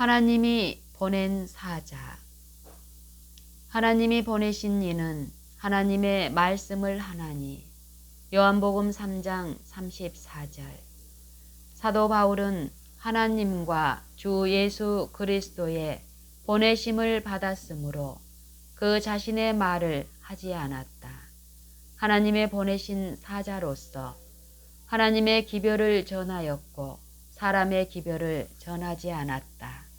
하나님이 보낸 사자. 하나님이 보내신 이는 하나님의 말씀을 하나니. 요한복음 3장 34절. 사도 바울은 하나님과 주 예수 그리스도의 보내심을 받았으므로 그 자신의 말을 하지 않았다. 하나님의 보내신 사자로서 하나님의 기별을 전하였고 사람의 기별을 전하지 않았다.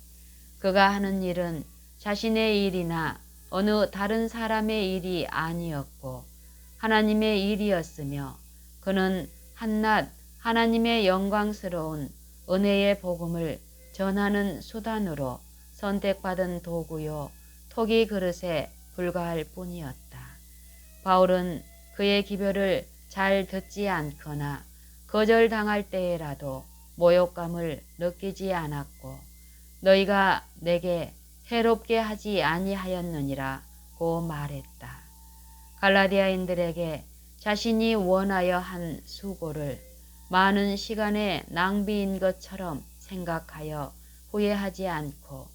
그가 하는 일은 자신의 일이나 어느 다른 사람의 일이 아니었고 하나님의 일이었으며 그는 한낱 하나님의 영광스러운 은혜의 복음을 전하는 수단으로 선택받은 도구요 토기 그릇에 불과할 뿐이었다. 바울은 그의 기별을 잘 듣지 않거나 거절당할 때에라도 모욕감을 느끼지 않았고 너희가 내게 해롭게 하지 아니하였느니라고 말했다. 갈라디아인들에게 자신이 원하여 한 수고를 많은 시간의 낭비인 것처럼 생각하여 후회하지 않고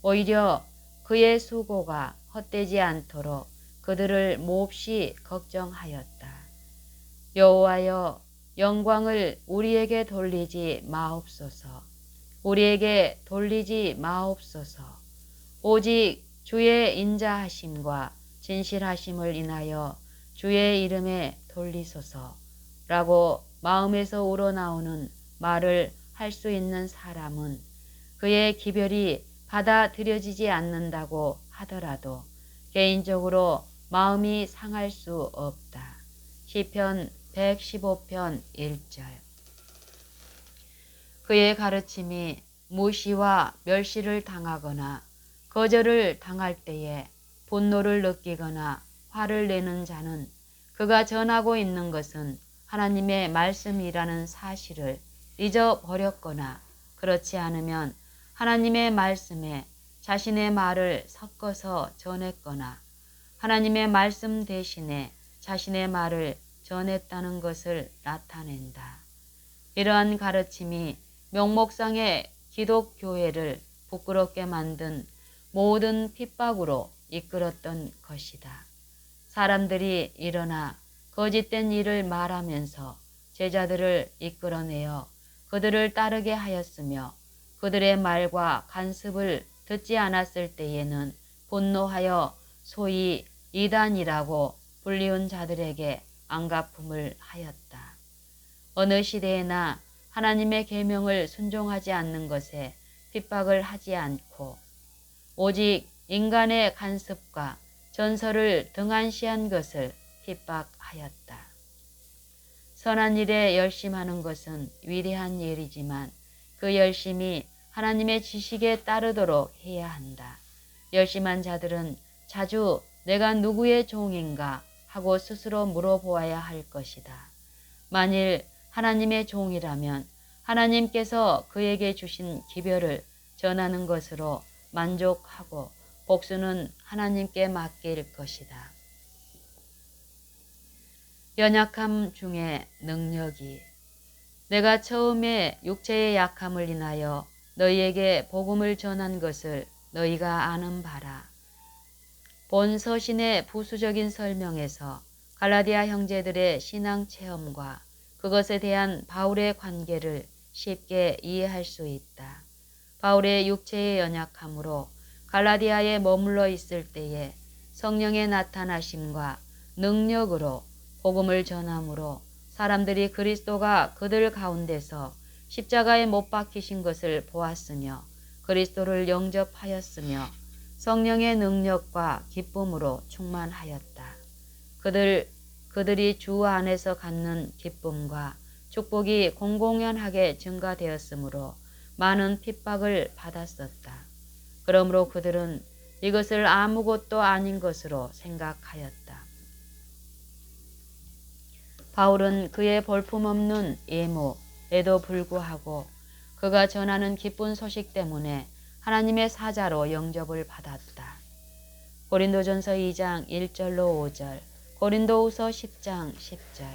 오히려 그의 수고가 헛되지 않도록 그들을 몹시 걱정하였다. 여호와여 영광을 우리에게 돌리지 마옵소서. 우리에게 돌리지 마옵소서. 오직 주의 인자하심과 진실하심을 인하여 주의 이름에 돌리소서. 라고 마음에서 우러나오는 말을 할 수 있는 사람은 그의 기별이 받아들여지지 않는다고 하더라도 개인적으로 마음이 상할 수 없다. 시편 115편 1절. 그의 가르침이 무시와 멸시를 당하거나 거절을 당할 때에 분노를 느끼거나 화를 내는 자는 그가 전하고 있는 것은 하나님의 말씀이라는 사실을 잊어버렸거나 그렇지 않으면 하나님의 말씀에 자신의 말을 섞어서 전했거나 하나님의 말씀 대신에 자신의 말을 전했다는 것을 나타낸다. 이러한 가르침이 명목상의 기독교회를 부끄럽게 만든 모든 핍박으로 이끌었던 것이다. 사람들이 일어나 거짓된 일을 말하면서 제자들을 이끌어내어 그들을 따르게 하였으며 그들의 말과 간섭을 듣지 않았을 때에는 분노하여 소위 이단이라고 불리운 자들에게 안갚음을 하였다. 어느 시대에나 하나님의 계명을 순종하지 않는 것에 핍박을 하지 않고 오직 인간의 간섭과 전설을 등한시한 것을 핍박하였다. 선한 일에 열심하는 것은 위대한 일이지만 그 열심이 하나님의 지식에 따르도록 해야 한다. 열심한 자들은 자주 내가 누구의 종인가 하고 스스로 물어보아야 할 것이다. 만일 하나님의 종이라면 하나님께서 그에게 주신 기별을 전하는 것으로 만족하고 복수는 하나님께 맡길 것이다. 연약함 중에 능력이. 내가 처음에 육체의 약함을 인하여 너희에게 복음을 전한 것을 너희가 아는 바라. 본 서신의 부수적인 설명에서 갈라디아 형제들의 신앙 체험과 그것에 대한 바울의 관계를 쉽게 이해할 수 있다. 바울의 육체의 연약함으로 갈라디아에 머물러 있을 때에 성령의 나타나심과 능력으로 복음을 전함으로 사람들이 그리스도가 그들 가운데서 십자가에 못 박히신 것을 보았으며 그리스도를 영접하였으며 성령의 능력과 기쁨으로 충만하였다. 그들이 주 안에서 갖는 기쁨과 축복이 공공연하게 증가되었으므로 많은 핍박을 받았었다. 그러므로 그들은 이것을 아무것도 아닌 것으로 생각하였다. 바울은 그의 볼품없는 예모에도 불구하고 그가 전하는 기쁜 소식 때문에 하나님의 사자로 영접을 받았다. 고린도전서 2장 1절로 5절, 고린도후서 10장 10절.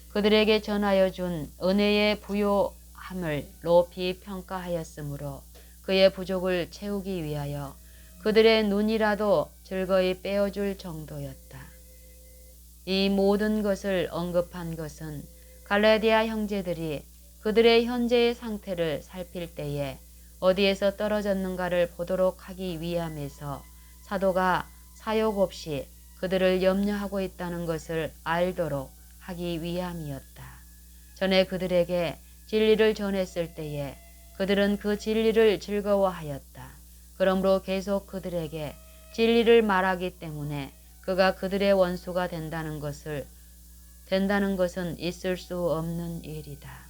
그들에게 전하여 준 은혜의 부요함을 높이 평가하였으므로 그의 부족을 채우기 위하여 그들의 눈이라도 즐거이 빼어줄 정도였다. 이 모든 것을 언급한 것은 갈라디아 형제들이 그들의 현재의 상태를 살필 때에 어디에서 떨어졌는가를 보도록 하기 위함에서 사도가 사욕 없이 그들을 염려하고 있다는 것을 알도록 하기 위함이었다. 전에 그들에게 진리를 전했을 때에 그들은 그 진리를 즐거워하였다. 그러므로 계속 그들에게 진리를 말하기 때문에 그가 그들의 원수가 된다는 것은 있을 수 없는 일이다.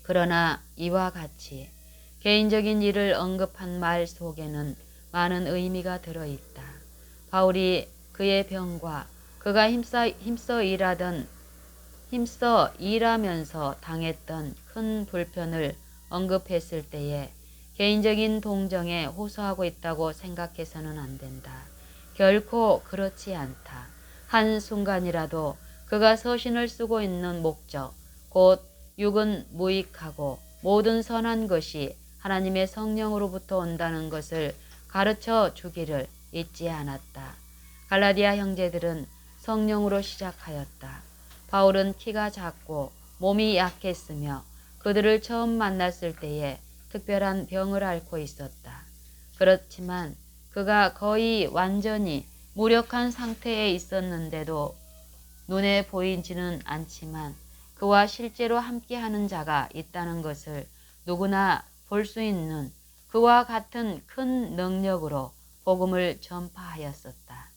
그러나 이와 같이 개인적인 일을 언급한 말 속에는 많은 의미가 들어있다. 바울이 그의 병과 그가 힘써 일하면서 당했던 큰 불편을 언급했을 때에 개인적인 동정에 호소하고 있다고 생각해서는 안 된다. 결코 그렇지 않다. 한순간이라도 그가 서신을 쓰고 있는 목적, 곧 육은 무익하고 모든 선한 것이 하나님의 성령으로부터 온다는 것을 가르쳐 주기를 잊지 않았다. 갈라디아 형제들은 성령으로 시작하였다. 바울은 키가 작고 몸이 약했으며 그들을 처음 만났을 때에 특별한 병을 앓고 있었다. 그렇지만 그가 거의 완전히 무력한 상태에 있었는데도 눈에 보이지는 않지만 그와 실제로 함께하는 자가 있다는 것을 누구나 볼 수 있는 그와 같은 큰 능력으로 복음을 전파하였었다.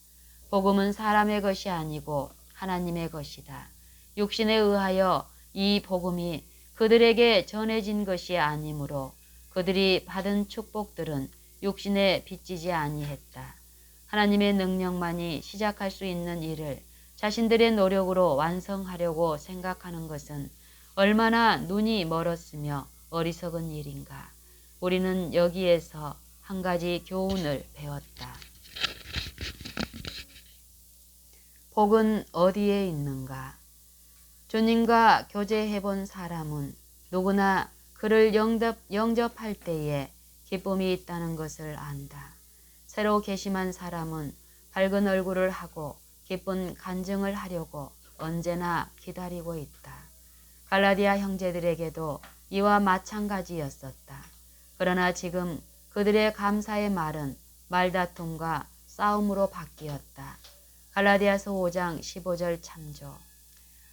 복음은 사람의 것이 아니고 하나님의 것이다. 육신에 의하여 이 복음이 그들에게 전해진 것이 아니므로 그들이 받은 축복들은 육신에 빚지지 아니했다. 하나님의 능력만이 시작할 수 있는 일을 자신들의 노력으로 완성하려고 생각하는 것은 얼마나 눈이 멀었으며 어리석은 일인가. 우리는 여기에서 한 가지 교훈을 배웠다. 복은 어디에 있는가? 주님과 교제해본 사람은 누구나 그를 영접할 때에 기쁨이 있다는 것을 안다. 새로 계심한 사람은 밝은 얼굴을 하고 기쁜 간증을 하려고 언제나 기다리고 있다. 갈라디아 형제들에게도 이와 마찬가지였었다. 그러나 지금 그들의 감사의 말은 말다툼과 싸움으로 바뀌었다. 갈라디아서 5장 15절 참조.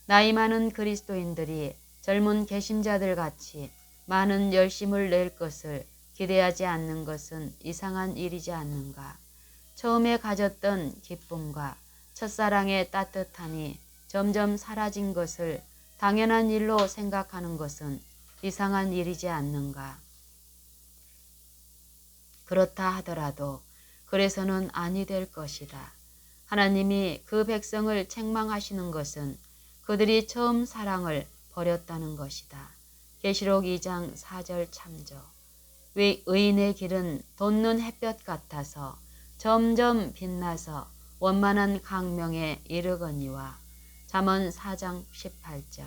나이 많은 그리스도인들이 젊은 개신자들 같이 많은 열심을 낼 것을 기대하지 않는 것은 이상한 일이지 않는가. 처음에 가졌던 기쁨과 첫사랑의 따뜻함이 점점 사라진 것을 당연한 일로 생각하는 것은 이상한 일이지 않는가. 그렇다 하더라도 그래서는 아니 될 것이다. 하나님이 그 백성을 책망하시는 것은 그들이 처음 사랑을 버렸다는 것이다. 계시록 2장 4절 참조. 의인의 길은 돋는 햇볕 같아서 점점 빛나서 원만한 강명에 이르거니와. 잠언 4장 18절.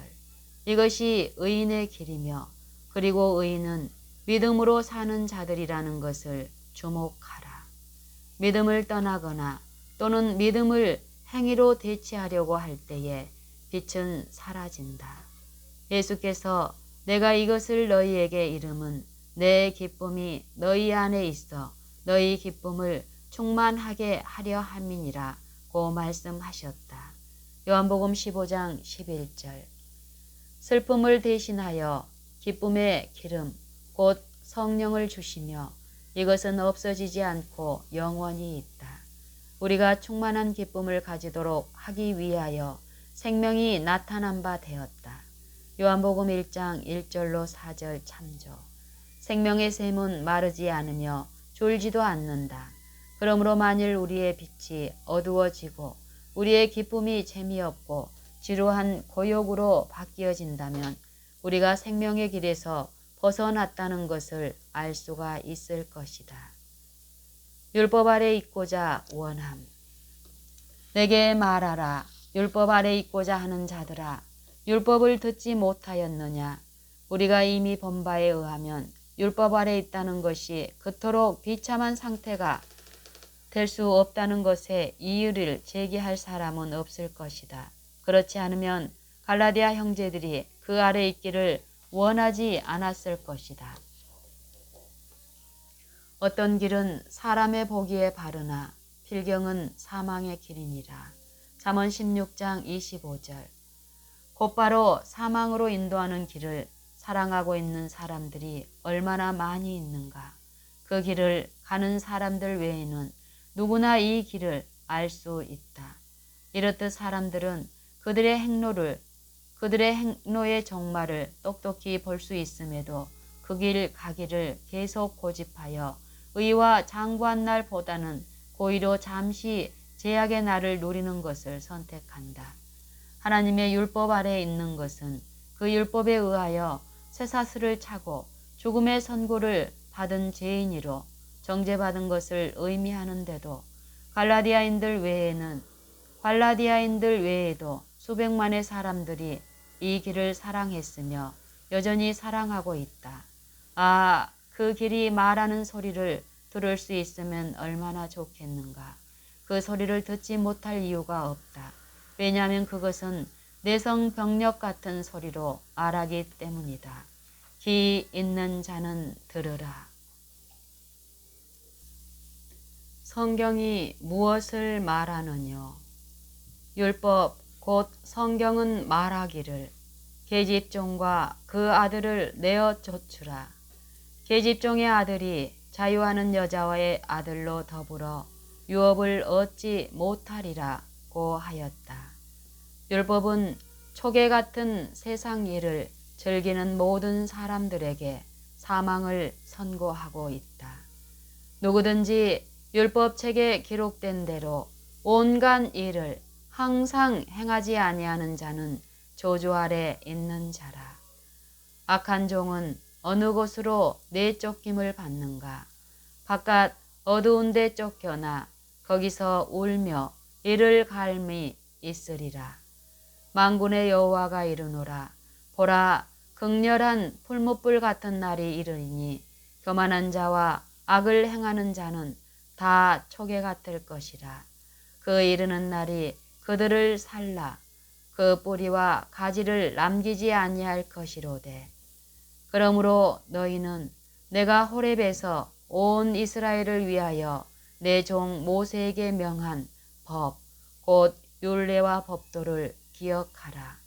이것이 의인의 길이며 그리고 의인은 믿음으로 사는 자들이라는 것을 주목하라. 믿음을 떠나거나 또는 믿음을 행위로 대체하려고 할 때에 빛은 사라진다. 예수께서 내가 이것을 너희에게 이름은 내 기쁨이 너희 안에 있어 너희 기쁨을 충만하게 하려 함이니라고 말씀하셨다. 요한복음 15장 11절. 슬픔을 대신하여 기쁨의 기름 곧 성령을 주시며 이것은 없어지지 않고 영원히 있다. 우리가 충만한 기쁨을 가지도록 하기 위하여 생명이 나타난 바 되었다. 요한복음 1장 1절로 4절 참조. 생명의 샘은 마르지 않으며 졸지도 않는다. 그러므로 만일 우리의 빛이 어두워지고 우리의 기쁨이 재미없고 지루한 고욕으로 바뀌어진다면 우리가 생명의 길에서 벗어났다는 것을 알 수가 있을 것이다. 율법 아래 있고자 원함. 내게 말하라. 율법 아래 있고자 하는 자들아. 율법을 듣지 못하였느냐. 우리가 이미 본 바에 의하면 율법 아래 있다는 것이 그토록 비참한 상태가 될 수 없다는 것에 이의를 제기할 사람은 없을 것이다. 그렇지 않으면 갈라디아 형제들이 그 아래 있기를 원하지 않았을 것이다. 어떤 길은 사람의 보기에 바르나 필경은 사망의 길이니라. 잠언 16장 25절. 곧바로 사망으로 인도하는 길을 사랑하고 있는 사람들이 얼마나 많이 있는가. 그 길을 가는 사람들 외에는 누구나 이 길을 알 수 있다. 이렇듯 사람들은 그들의 행로의 정말을 똑똑히 볼 수 있음에도 그 길 가기를 계속 고집하여 의와 장구한 날보다는 고의로 잠시 제약의 날을 누리는 것을 선택한다. 하나님의 율법 아래에 있는 것은 그 율법에 의하여 쇠사슬을 차고 죽음의 선고를 받은 죄인으로 정죄받은 것을 의미하는데도 갈라디아인들 외에도 수백만의 사람들이 이 길을 사랑했으며 여전히 사랑하고 있다. 그 길이 말하는 소리를 들을 수 있으면 얼마나 좋겠는가. 그 소리를 듣지 못할 이유가 없다. 왜냐하면 그것은 내성병력 같은 소리로 말하기 때문이다. 귀 있는 자는 들으라. 성경이 무엇을 말하느뇨? 율법 곧 성경은 말하기를 계집종과 그 아들을 내어 쫓으라. 계집종의 아들이 자유하는 여자와의 아들로 더불어 유업을 얻지 못하리라고 하였다. 율법은 초계 같은 세상 일을 즐기는 모든 사람들에게 사망을 선고하고 있다. 누구든지 율법책에 기록된 대로 온갖 일을 항상 행하지 아니하는 자는 저주 아래 있는 자라. 악한 종은 어느 곳으로 내쫓김을 받는가? 바깥 어두운 데 쫓겨나 거기서 울며 이를 갈미 있으리라. 만군의 여호와가 이르노라. 보라, 극렬한 풀무불 같은 날이 이르리니 교만한 자와 악을 행하는 자는 다 초계 같을 것이라. 그 이르는 날이 그들을 살라. 그 뿌리와 가지를 남기지 아니할 것이로되. 그러므로 너희는 내가 호렙에서 온 이스라엘을 위하여 내 종 모세에게 명한 법, 곧 율례와 법도를 기억하라.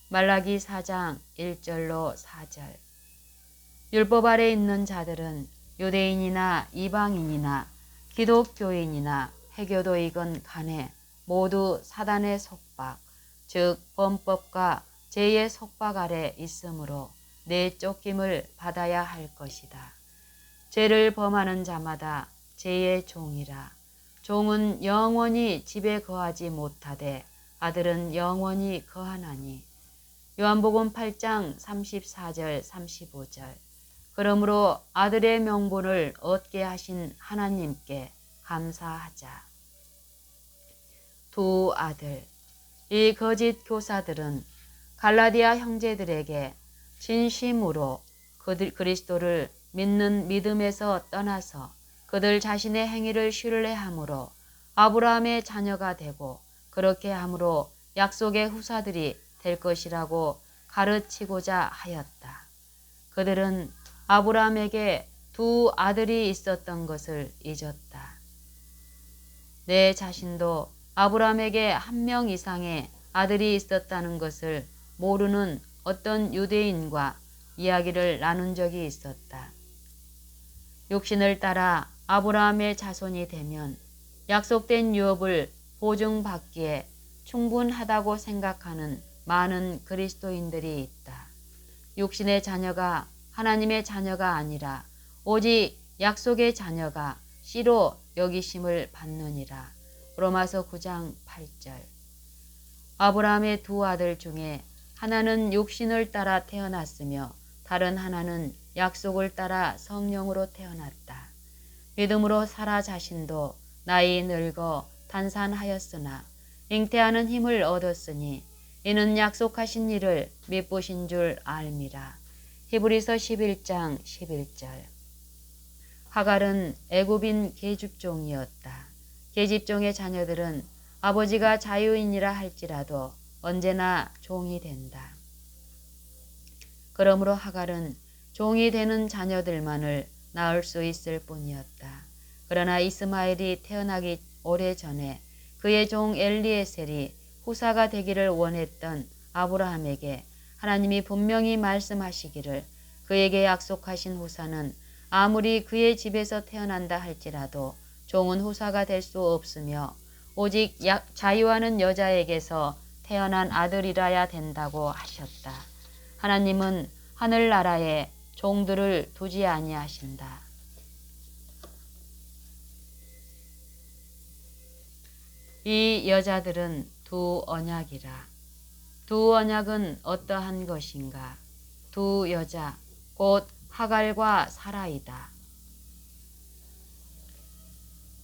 말라기 4장 1절로 4절. 율법 아래 있는 자들은 유대인이나 이방인이나 기독교인이나 해교도이건 간에 모두 사단의 속박, 즉 범법과 죄의 속박 아래 있으므로 내쫓김을 받아야 할 것이다. 죄를 범하는 자마다 죄의 종이라. 종은 영원히 집에 거하지 못하되 아들은 영원히 거하나니. 요한복음 8장 34절 35절. 그러므로 아들의 명분을 얻게 하신 하나님께 감사하자. 두 아들. 이 거짓 교사들은 갈라디아 형제들에게 진심으로 그리스도를 믿는 믿음에서 떠나서 그들 자신의 행위를 신뢰함으로 아브라함의 자녀가 되고 그렇게 함으로 약속의 후사들이 될 것이라고 가르치고자 하였다. 그들은 아브라함에게 두 아들이 있었던 것을 잊었다. 내 자신도 아브라함에게 한 명 이상의 아들이 있었다는 것을 모르는 어떤 유대인과 이야기를 나눈 적이 있었다. 육신을 따라 아브라함의 자손이 되면 약속된 유업을 보증받기에 충분하다고 생각하는 많은 그리스도인들이 있다. 육신의 자녀가 하나님의 자녀가 아니라 오직 약속의 자녀가 씨로 여기심을 받느니라. 로마서 9장 8절. 아브라함의 두 아들 중에 하나는 육신을 따라 태어났으며 다른 하나는 약속을 따라 성령으로 태어났다. 믿음으로 사라 자신도 나이 늙어 단산하였으나 잉태하는 힘을 얻었으니 이는 약속하신 이를 미쁘신 줄 알미라. 히브리서 11장 11절. 하갈은 애굽인 계집종이었다. 계집종의 자녀들은 아버지가 자유인이라 할지라도 언제나 종이 된다. 그러므로 하갈은 종이 되는 자녀들만을 낳을 수 있을 뿐이었다. 그러나 이스마엘이 태어나기 오래전에 그의 종 엘리에셀이 후사가 되기를 원했던 아브라함에게 하나님이 분명히 말씀하시기를 그에게 약속하신 후사는 아무리 그의 집에서 태어난다 할지라도 종은 후사가 될 수 없으며 오직 자유하는 여자에게서 태어난 아들이라야 된다고 하셨다. 하나님은 하늘나라에 종들을 두지 아니하신다. 이 여자들은 두 언약이라. 두 언약은 어떠한 것인가? 두 여자, 곧 하갈과 사라이다.